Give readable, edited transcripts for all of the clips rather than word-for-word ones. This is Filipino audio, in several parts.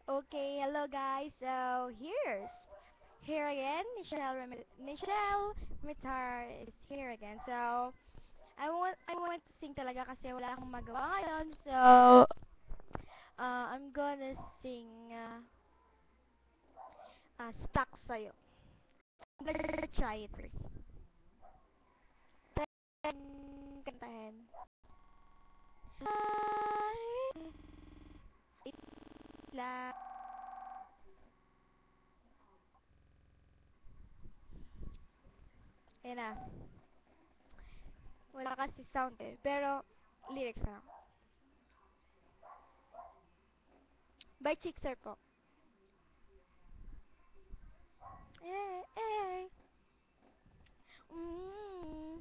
Okay, hello guys. So here again. Michelle Mitar is here again. So I want to sing talaga kasi wala akong magawa ngayon. So I'm gonna sing Stuck sa'yo. I'm gonna try it first. Then kantahin. Ay, wait lang. Ayan na. Wala kasi sound eh. Pero lyrics na lang. By Chixer po. Eh, eh. Mm.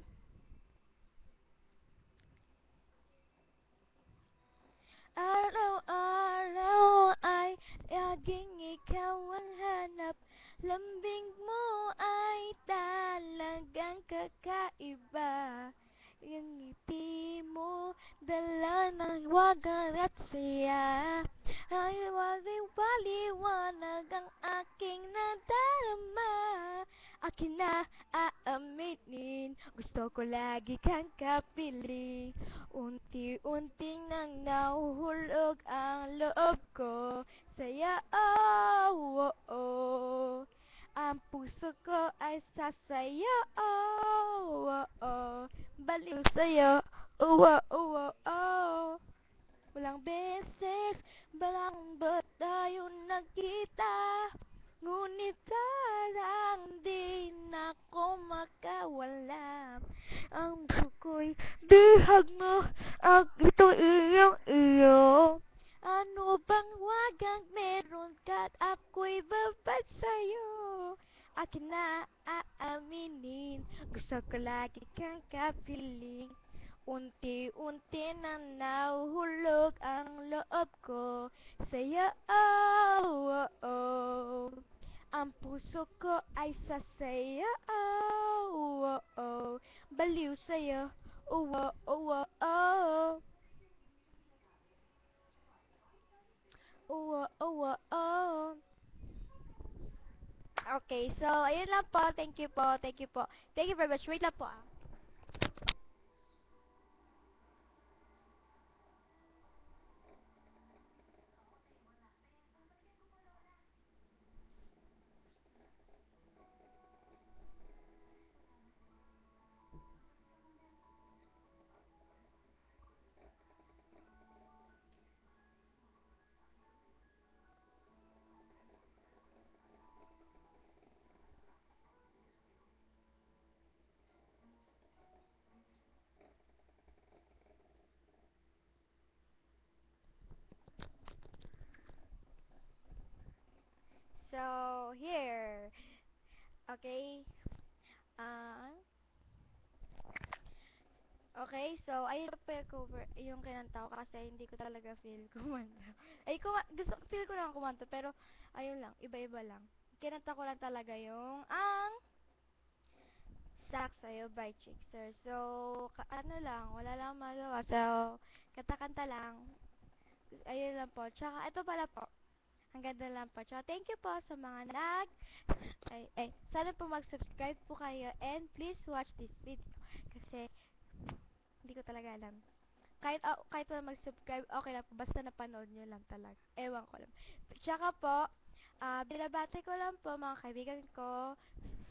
Araw-araw ay laging ikaw ang hanap. Lambing mo ay talagang kakaiba. Yung ngiti mo, dala ng wagan at saya. Ay waliwanag ang aking nadarama. Akin na aaminin, gusto ko lagi kang kapiling. Unti-unting nang nahuhulog ang loob ko sa'yo, oh, oh, oh. Ang puso ko ay sasayo, oh, oh, oh. Baliw sa'yo, oh, oh, oh, oh, oh. Walang beses, balang ba't tayo nagkita? Ngunit parang di na ako makawala. Ang gusto ko'y bihag mo, ang ito iyong iyo. Ano bang wagang meron ka't ako'y babad sa'yo? Akin na aaminin, gusto ko lagi kang kapiling. Unti-unti nang nahuhulog ang loob ko sa'yo, oh, oh, oh. Ang puso ko ay sasayo, oh, oh, oh. Baliw sa'yo, oh, oh, oh, oh, oh. Oh, oh, oh, oh. Okay, so ayun lang po. Thank you po. Thank you po. Thank you very much. Wait lang po ah. So, here. Okay. Ah, okay, so ayun pa yung cover, yung kinanta ko kasi hindi ko talaga feel kumanta. Ay, feel ko lang kumanta pero ayun lang, iba-iba lang. Kinanta ko lang talaga yung ang Stuck Sa'yo by Chickser. So, ano lang, wala lang magawa. So, kanta-kanta lang. Ayun lang po. Tsaka, ito pala po. Ang ganda lang po. Tsaka, thank you po sa mga sana po mag-subscribe po kayo and please watch this video. Kasi, hindi ko talaga alam. Kahit wala mag-subscribe, okay lang po. Basta napanood nyo lang talaga. Ewan ko lang. Tsaka po, binabati ko lang po mga kaibigan ko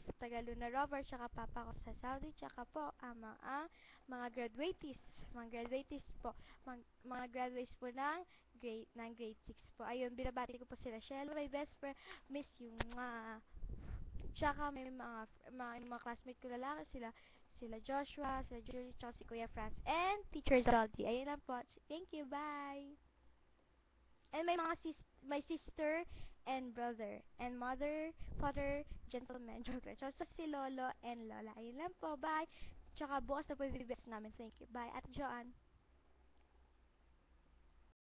sa taga Luna Rover, tsaka papa ko sa Saudi, tsaka po mga graduates, po, mga graduates po ng grade 6 po. Ayun, binabati ko po sila. Shell, my best friend, miss you, nga. Tsaka may mga classmate ko lalaki sila Joshua, sila Julie, tsaka si Kuya Franz, and Teacher Zaldi. Ayun lang po. Thank you, bye! And my sister and brother, and mother, father, gentleman, joke lang. Tsaka si Lolo and Lola. Ayun lang po, bye! Tsaka bukas na po yung namin. Thank you, bye! At Joanne.